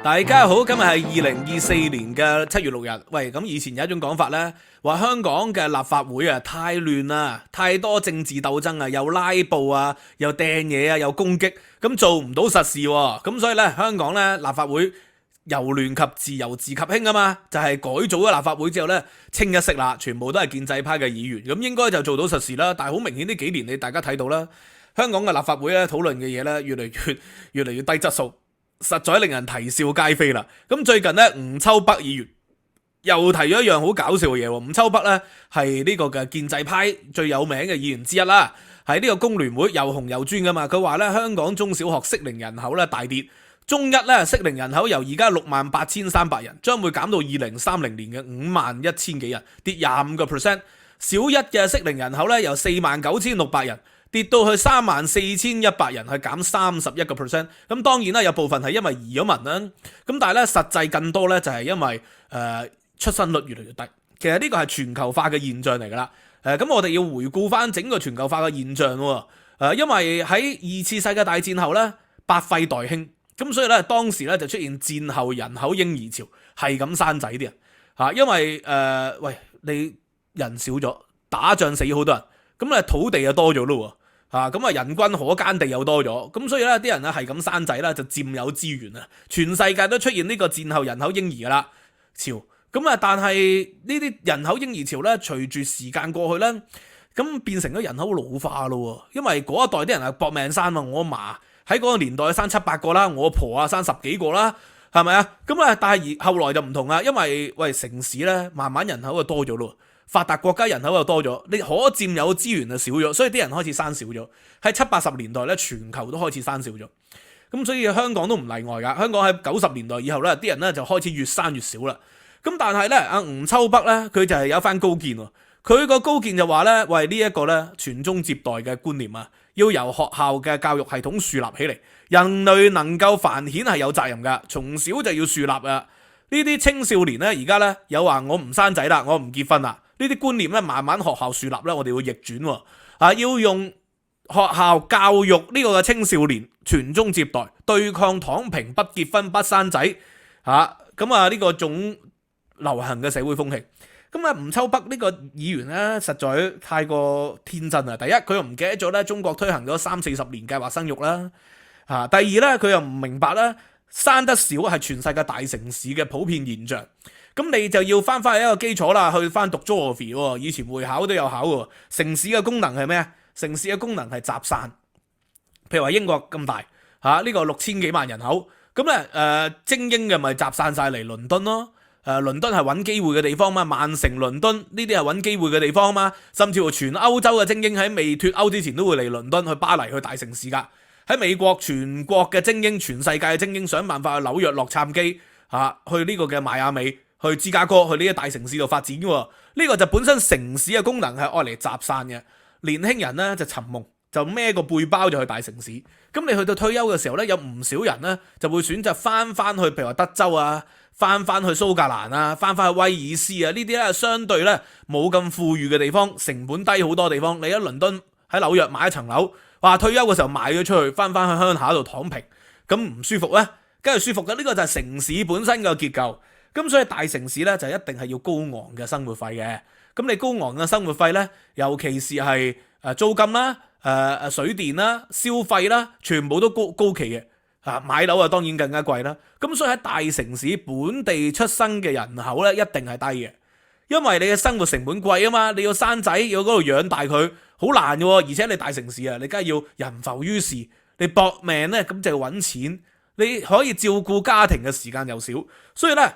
大家好，今日係2024年嘅7月6日。喂，咁以前有一種講法呢，話香港嘅立法會啊太亂啦，太多政治鬥爭啊，又拉布啊，又掟嘢啊，又攻擊，咁做唔到實事喎。咁所以呢，香港呢立法會由亂及治，由治及興啊嘛，就係改組咗立法會之後呢，清一色啦，全部都係建制派嘅議員，咁應該就做到實事啦。但係好明顯呢幾年你大家睇到啦，香港嘅立法會咧討論嘅嘢咧越嚟越低質素。實在令人啼笑皆非啦！咁最近咧，吳秋北議員又提咗一樣好搞笑嘅嘢喎。吳秋北咧係呢個嘅建制派最有名嘅議員之一啦，喺呢個工聯會又紅又專噶嘛。佢話咧香港中小學適齡人口咧大跌，中一咧適齡人口由而家68,300人，將會減到2030年嘅51,000幾人，跌25%。小一嘅適齡人口咧由49,600人。跌到去34,100人，係減31%。咁當然啦，有部分係因為移咗民啦。咁但係咧，實際更多咧就係因為出生率越嚟越低。其實呢個係全球化嘅現象嚟㗎啦。咁我哋要回顧翻整個全球化嘅現象喎。因為喺二次世界大戰後咧，百廢待興，咁所以咧當時咧就出現戰後人口嬰兒潮，係咁生仔啲人嚇。因為你人少咗，打仗死好多人，咁咧土地就多咗咯喎。咁啊，人均可耕地又多咗，咁所以咧啲人咧係咁生仔啦，就佔有資源啊！全世界都出現呢個戰後人口嬰兒噶啦潮，咁啊，但係呢啲人口嬰兒潮咧，隨住時間過去咧，咁變成咗人口老化咯。因為嗰一代啲人係搏命生嘛，我阿嫲喺嗰個年代生7-8個啦，我阿婆啊生10幾個啦，係咪啊？咁啊，但係後來就唔同啦，因為城市咧慢慢人口就多咗咯。發達國家人口又多咗，你可佔有資源就少咗，所以啲人開始生少咗。喺70-80年代咧，全球都開始生少咗。咁所以香港都唔例外㗎。香港喺90年代以後咧，啲人咧就開始越生越少啦。咁但係咧，阿吳秋北咧，佢就係有一番高見喎。佢個高見就話咧，喂呢一個咧傳宗接代嘅觀念啊，要由學校嘅教育系統樹立起嚟。人類能夠繁衍係有責任㗎，從小就要樹立啊。呢啲青少年咧，而家咧有話我唔生仔啦，我唔結婚啦。呢啲觀念咧，慢慢學校樹立咧，我哋會逆轉喎。要用學校教育呢個嘅青少年傳宗接代，對抗躺平、不結婚、不生仔呢個種流行嘅社會風氣。咁啊，吳秋北呢個議員咧，實在太過天真啦。第一，佢又唔記得咗咧，中國推行咗30-40年計劃生育啦。第二咧，佢又唔明白咧，生得少係全世界大城市嘅普遍現象。咁你就要翻去一個基礎啦，去翻讀 geography 喎。以前會考都有考喎。城市嘅功能係咩啊？城市嘅功能係集散。譬如話英國咁大呢個6000幾萬人口，咁咧精英嘅咪集散晒嚟倫敦咯。倫敦係揾機會嘅地方嘛，曼城、倫敦呢啲係揾機會嘅地方嘛。甚至乎全歐洲嘅精英喺未脫歐之前都會嚟倫敦、去巴黎、去大城市㗎。喺美國全國嘅精英、全世界嘅精英想辦法去紐約、洛杉磯去呢個嘅邁阿密。去芝加哥，去呢啲大城市度發展嘅喎，呢個就本身城市嘅功能係愛嚟集散嘅。年輕人咧就尋夢，就孭個背包就去大城市。咁你去到退休嘅時候咧，有唔少人咧就會選擇翻去，譬如話德州啊，翻去蘇格蘭啊，翻去威爾斯啊，呢啲咧相對咧冇咁富裕嘅地方，成本低好多地方。你喺倫敦、喺紐約買一層樓，話退休嘅時候賣咗出去，翻去鄉下度躺平，咁唔舒服咧？梗係舒服嘅，呢個就係城市本身嘅結構。咁所以大城市咧就一定係要高昂嘅生活費嘅。咁你高昂嘅生活費咧，尤其是係租金啦、水電啦、消費啦，全部都高企嘅。買樓啊當然更加貴啦。咁所以喺大城市本地出生嘅人口咧一定係低嘅，因為你嘅生活成本貴啊嘛，你要生仔要嗰度養大佢，好難嘅喎。而且你大城市啊，你梗係要人浮於事，你搏命咧咁就要揾錢，你可以照顧家庭嘅時間又少，所以咧。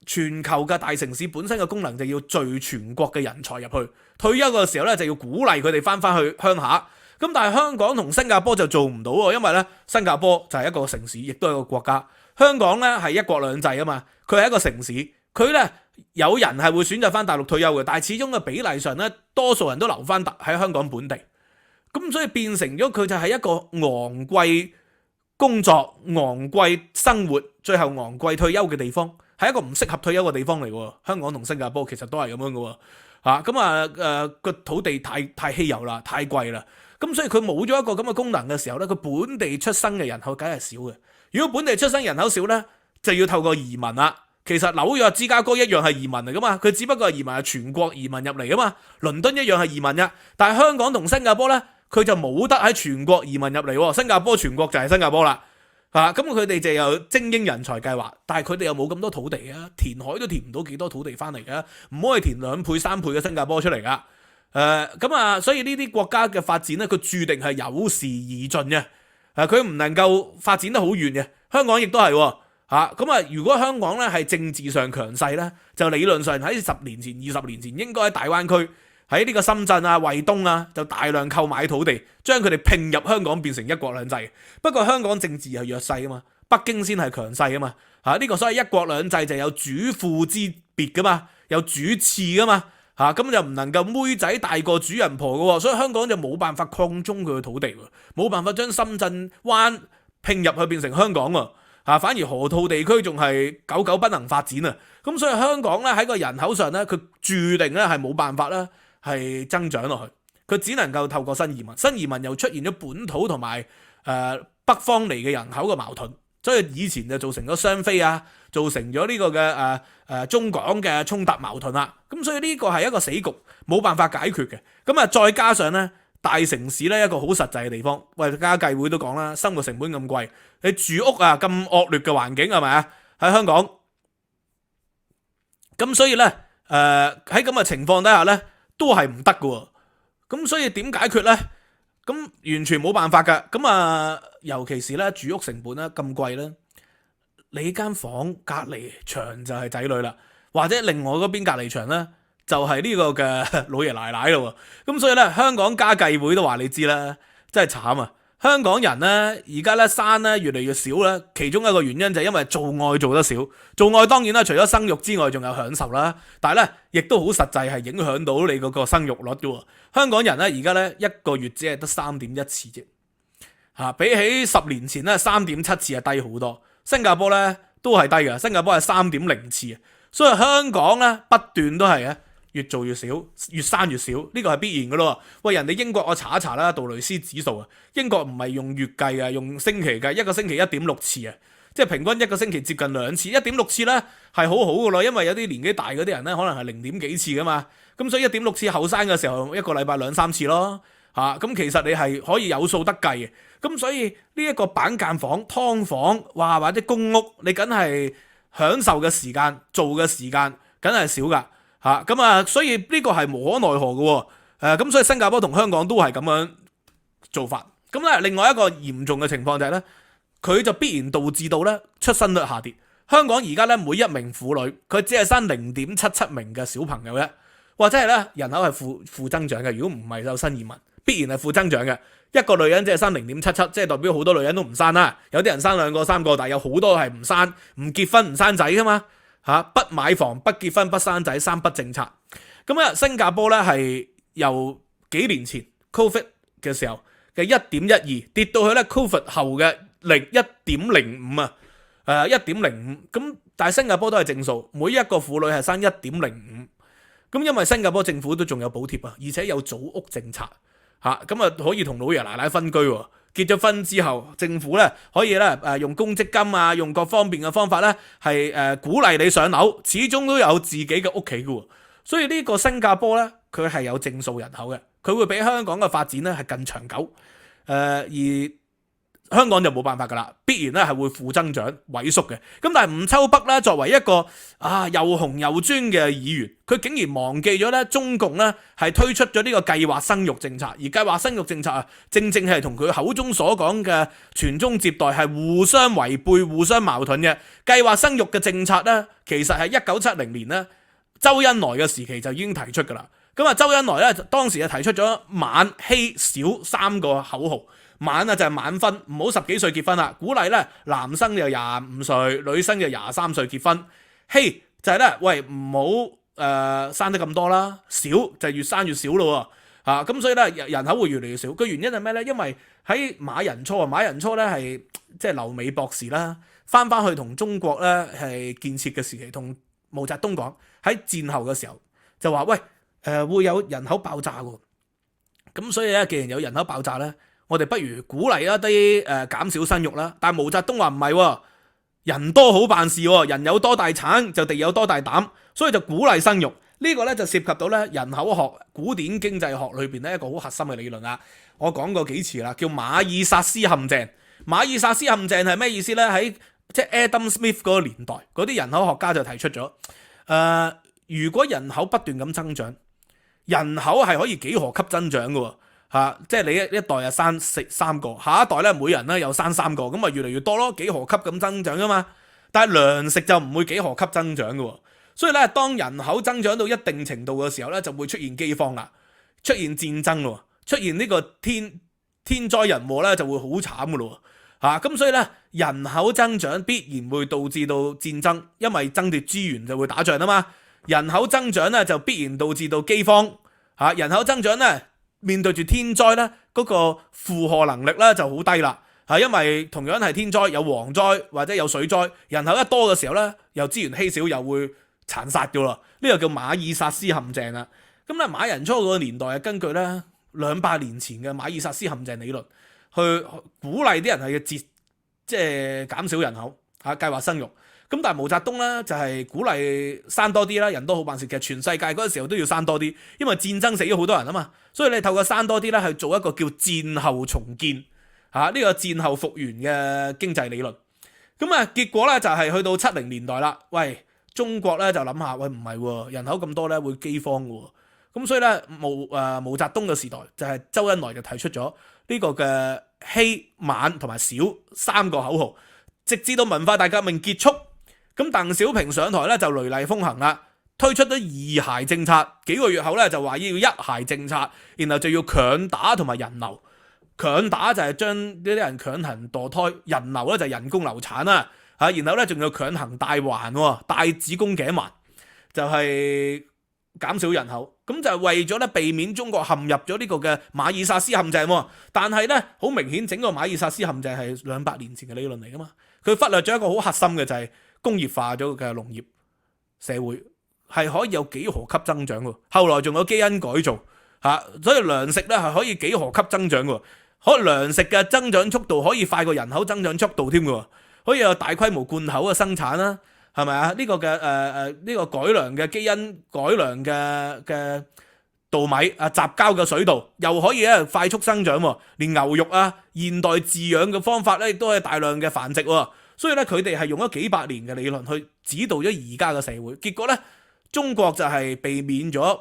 全球嘅大城市本身嘅功能就要聚全國嘅人才入去，退休嘅時候咧就要鼓勵佢哋翻去鄉下。咁但係香港同新加坡就做唔到喎，因為咧新加坡就係一個城市，亦都係一個國家。香港咧係一國兩制啊嘛，佢係一個城市，佢咧有人係會選擇翻大陸退休嘅，但係始終嘅比例上咧，多數人都留翻喺香港本地。咁所以變成咗佢就係一個昂貴工作、昂貴生活、最後昂貴退休嘅地方。係一個唔適合退休嘅地方嚟喎，香港同新加坡其實都係咁樣嘅喎，個土地太稀有啦，太貴啦，咁所以佢冇咗一個咁嘅功能嘅時候咧，佢本地出生嘅人口梗係少嘅。如果本地出生人口少咧，就要透過移民啦。其實紐約、芝加哥一樣係移民嚟噶嘛，佢只不過係移民係全國移民入嚟噶嘛。倫敦一樣係移民噶，但係香港同新加坡呢，佢就冇得喺全國移民入嚟。新加坡全國就係新加坡啦。咁佢哋就有精英人才計劃，但係佢哋又冇咁多土地啊，填海都填唔到幾多土地翻嚟噶，唔可以填2倍3倍嘅新加坡出嚟噶。所以呢啲國家嘅發展咧，佢注定係有時而進嘅。佢唔能夠發展得好遠嘅。香港亦都係如果香港咧係政治上強勢咧，就理論上喺10年前、20年前應該喺大灣區，喺呢個深圳啊、惠東啊，就大量購買土地，將佢哋併入香港，變成一國兩制。不過香港政治係弱勢啊嘛，北京先係強勢啊嘛。呢個所謂一國兩制就有主副之別噶嘛，有主次噶嘛。咁就唔能夠妹仔大過主人婆嘅，所以香港就冇辦法擴充佢嘅土地，冇辦法將深圳灣併入去變成香港喎。反而河套地區仲係久久不能發展啊。咁所以香港咧喺個人口上咧，佢注定咧係冇辦法啦，係增長落去。佢只能夠透過新移民，新移民又出現咗本土同埋北方嚟嘅人口嘅矛盾，所以以前就造成咗雙非啊，造成咗呢個嘅中港嘅衝突矛盾啦。咁所以呢個係一個死局，冇辦法解決嘅。咁再加上咧，大城市咧一個好實際嘅地方，喂，家計會都講啦，生活成本咁貴，你住屋啊咁惡劣嘅環境係咪啊？喺香港，咁所以咧喺咁嘅情況底下咧，都係唔得嘅。咁所以點解決咧？咁完全冇辦法㗎。咁尤其是咧住屋成本咧咁貴咧，你間房隔離牆就係仔女啦，或者另外嗰邊隔離牆咧就係呢個嘅老爺奶奶咯。咁所以咧，香港家計會都話你知啦，真係慘啊！香港人咧而家咧生咧越嚟越少啦，其中一個原因就係因為做愛做得少。做愛當然啦，除咗生育之外，仲有享受啦。但係咧，亦都好實際係影響到你嗰個生育率嘅。香港人咧而家咧一個月只係得3.1次啫，比起10年前咧3.7次係低好多。新加坡咧都係低嘅，新加坡係3.0次啊。所以香港咧不斷都係越做越少，越生越少，呢個係必然嘅咯。喂，人哋英國我查一查啦，杜蕾斯指數啊，英國唔係用月計啊，用星期計，一個星期 1.6 次啊，即係平均一個星期接近2次，1.6 次咧係好好嘅咯，因為有啲年紀大嗰啲人咧可能係0點幾次噶嘛，咁所以 1.6 次後生嘅時候一個禮拜2-3次咯，咁其實你係可以有數得計嘅。咁所以呢一個板間房、劏房，哇或者公屋，你梗係享受嘅時間、做嘅時間梗係少噶。所以呢個係無可奈何嘅。咁所以新加坡同香港都係咁樣做法。咁咧另外一個嚴重嘅情況就係咧，佢就必然導致到咧出生率下跌。香港而家咧每一名婦女佢只係生0.77名嘅小朋友啫，或者係咧人口係負增長嘅。如果唔係有新移民，必然係負增長嘅。一個女人只係生0.77，即係代表好多女人都唔生啦。有啲人生2個3個，但係有好多係唔生、唔結婚、唔生仔噶嘛。不買房、不結婚、不生仔、3不政策。咁新加坡咧係由幾年前 Covid 嘅時候嘅1.12跌到去咧 Covid 後嘅1.05啊，1.05。咁但係新加坡都係正數，每一個婦女係生1.05。咁因為新加坡政府都仲有補貼啊，而且有組屋政策可以同老爺奶奶分居喎。結咗婚之後，政府咧可以咧用公積金啊，用各方面嘅方法咧係鼓勵你上樓，始終都有自己嘅屋企嘅。所以呢個新加坡咧，佢係有正數人口嘅，佢會比香港嘅發展咧係更長久。而香港就冇辦法噶啦，必然咧係會負增長萎縮嘅。咁但係吳秋北咧作為一個又紅又專嘅議員，佢竟然忘記咗咧中共咧係推出咗呢個計劃生育政策，而計劃生育政策正正係同佢口中所講嘅傳宗接代係互相違背、互相矛盾嘅。計劃生育嘅政策咧，其實係1970年咧周恩來嘅時期就已經提出噶啦。咁周恩來咧當時就提出咗晚稀少3個口號。晚就係晚婚，唔好10幾歲結婚啦，鼓勵咧男生就25歲，女生就23歲結婚。稀就係咧，喂唔好生得咁多啦，少就越生越少咯。咁所以咧人口會越嚟越少。個原因係咩咧？因為喺馬寅初咧係即係留美博士啦，翻去同中國咧係建設嘅時期，同毛澤東講喺戰後嘅時候就話喂會有人口爆炸喎。咁所以咧，既然有人口爆炸咧，我哋不如鼓勵一啲減少生育啦。但係毛澤東話唔係喎，人多好辦事喎，人有多大產就地有多大膽，所以就鼓勵生育。呢個咧就涉及到咧人口學、古典經濟學裏邊咧一個好核心嘅理論啦。我講過幾次啦，叫馬爾薩斯陷阱。馬爾薩斯陷阱係咩意思咧？喺即係 Adam Smith 嗰個年代，嗰啲人口學家就提出咗，如果人口不斷咁增長，人口係可以幾何級增長嘅喎。即係你一代啊生三個，下一代咧每人咧又生三個，咁啊越嚟越多咯，幾何級咁增長噶嘛。但係糧食就唔會幾何級增長嘅，所以咧當人口增長到一定程度嘅時候咧，就會出現饑荒啦，出現戰爭咯，出現呢個天災人禍咧就會好慘嘅咯。咁所以咧人口增長必然會導致到戰爭，因為爭奪資源就會打仗啊嘛。人口增長咧就必然導致到饑荒，人口增長咧。面對住天災咧，嗰個負荷能力咧就好低啦，因為同樣係天災，有蝗災或者有水災，人口一多嘅時候咧，又資源稀少，又會殘殺噶啦。呢個叫馬爾薩斯陷阱啦。咁咧馬人初個年代係根據咧200年前嘅馬爾薩斯陷阱理論，去鼓勵啲人係即係減少人口，計劃生育。咁但係毛澤東咧就係鼓勵生多啲啦，人多好辦事。其實全世界嗰個時候都要生多啲，因為戰爭死咗好多人啊嘛，所以你透過生多啲咧去做一個叫戰後重建，呢個戰後復原嘅經濟理論。咁結果咧就係去到70年代啦，喂，中國咧就諗下，喂唔係喎，人口咁多咧會饑荒嘅喎。咁所以咧毛澤東嘅時代就係周恩來就提出咗呢個嘅希晚同埋小3個口號，直至到文化大革命結束。咁鄧小平上台咧就雷厲風行啦，推出咗2孩政策，幾個月後咧就話要1孩政策，然後就要強打同埋人流。強打就係將呢啲人強行墮胎，人流咧就係人工流產啦，然後咧仲要強行帶環，帶子宮頸環，就係減少人口。咁就係為咗咧避免中國陷入咗呢個嘅馬爾薩斯陷阱。但係咧好明顯，整個馬爾薩斯陷阱係200年前嘅理論嚟噶嘛，佢忽略咗一個好核心嘅就係工業化咗嘅農業社會係可以有幾何級增長嘅，後來仲有基因改造，所以糧食咧係可以幾何級增長嘅，可能糧食嘅增長速度可以快過人口增長速度添嘅，可以有大規模罐頭嘅生產啦，係咪啊？呢個嘅呢個改良嘅基因改良嘅稻米雜交嘅水稻又可以咧快速生長，連牛肉現代飼養嘅方法咧亦都係大量嘅繁殖。所以咧，佢哋係用咗幾百年嘅理論去指導咗而家嘅社會，結果咧，中國就係避免咗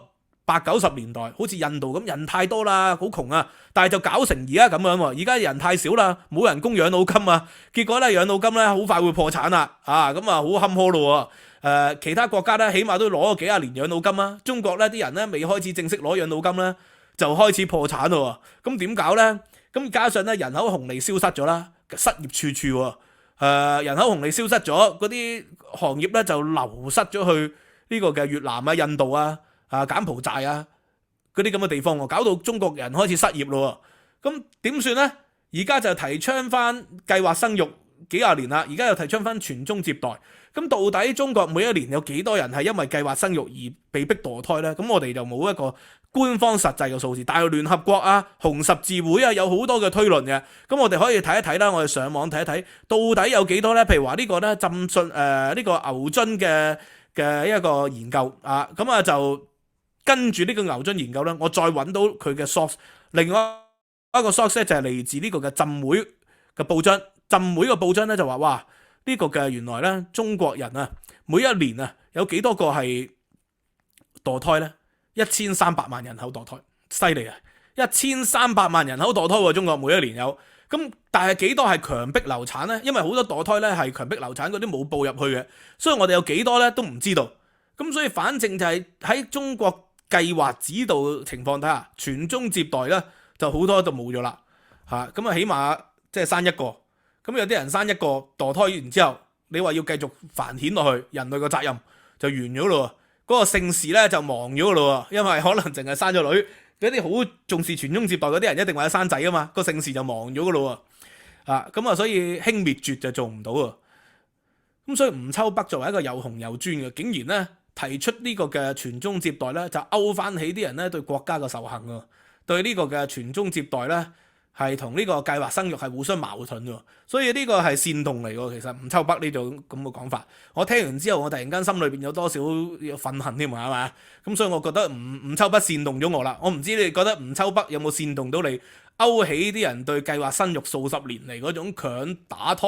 80-90年代，好似印度咁人太多啦，好窮啊，但係就搞成而家咁樣喎。而家人太少啦，冇人供養老金啊，結果咧養老金咧好快會破產啦，咁好坎坷咯。其他國家咧起碼都攞咗幾廿年養老金啊，中國咧啲人咧未開始正式攞養老金咧就開始破產咯。咁點搞咧？咁加上咧人口紅利消失咗啦，失業處處。人口紅利消失咗，嗰啲行業咧就流失咗去呢個嘅越南印度柬埔寨嗰啲咁嘅地方，搞到中國人開始失業咯。咁點算呢？而家就提倡翻計劃生育幾廿年啦，而家又提倡翻傳宗接代。咁到底中國每一年有幾多人係因為計劃生育而被逼墮胎呢？咁我哋就冇一個官方實際嘅數字，但係聯合國紅十字會有好多嘅推論嘅。咁我哋可以睇一睇啦，我哋上網睇一睇，到底有幾多呢？譬如話呢個咧浸信呢個牛津嘅一個研究咁就跟住呢個牛津研究咧，我再揾到佢嘅 source。另外一個 source 就係嚟自呢個嘅浸會嘅報章，浸會嘅報章咧就話哇。呢個嘅原來咧，中國人每一年有幾多個係墮胎咧？1300萬人口墮胎，犀利啊！1300萬人口墮胎喎，中國每一年有。咁但係幾多係強迫流產咧？因為好多墮胎咧係強迫流產，嗰啲冇報入去嘅，所以我哋有幾多咧都唔知道。咁所以反正就係喺中國計劃指導情況底下，傳宗接代咧就好多就冇咗啦。咁起碼即係生一個。咁有啲人生一個墮胎完之後，你話要繼續繁衍落去，人類個責任就完咗咯。嗰個姓氏咧就亡咗咯，因為可能淨係生咗女，嗰啲好重視傳宗接代嗰啲人一定話有生仔啊嘛，個姓氏就亡咗噶咯。所以輕滅絕就做唔到啊。咁所以吳秋北作為一個又紅又專嘅，竟然咧提出呢個嘅傳宗接代咧，就勾翻起啲人咧對國家嘅仇恨啊，對呢個嘅傳宗接代咧。係同呢個計劃生育係互相矛盾喎，所以呢個係煽動嚟喎。其實吳秋北呢種咁嘅講法，我聽完之後，我突然間心裏邊有多少憤恨添啊，係嘛？咁所以我覺得吳秋北煽動咗我啦。我唔知你覺得吳秋北有冇煽動到你，勾起啲人對計劃生育數十年嚟嗰種強打胎、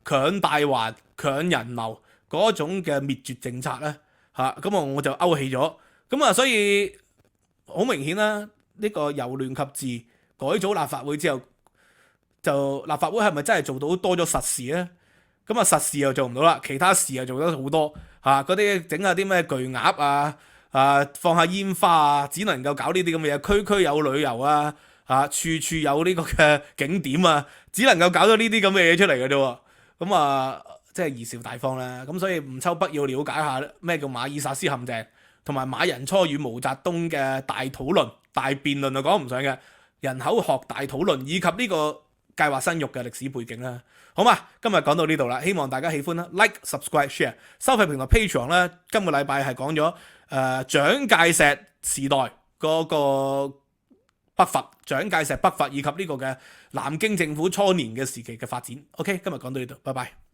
強帶環、強人流嗰種嘅滅絕政策咧？咁我就勾起咗。咁啊，所以好明顯啦，呢個由亂及治改組立法會之後，就立法會係咪真係做到多咗實事咧？咁啊，實事又做唔到啦，其他事又做得好多嗰啲整下啲咩巨鴨放下煙花只能夠搞呢啲咁嘅嘢，區區有旅遊處處有呢個嘅景點只能夠搞到呢啲咁嘅嘢出嚟嘅啫。咁即係貽笑大方啦。咁所以吳秋北要了解下咩叫馬爾薩斯陷阱，同埋馬寅初與毛澤東嘅大討論、大辯論就講唔上嘅人口學大討論，以及呢個計劃生育嘅歷史背景啦。好嘛，今日講到呢度啦，希望大家喜歡啦 ，like、subscribe、share。收費平台 Patreon 咧，今個禮拜係講咗蔣介石時代嗰個北伐、蔣介石北伐以及呢個嘅南京政府初年嘅時期嘅發展。OK，今日講到呢度，拜拜。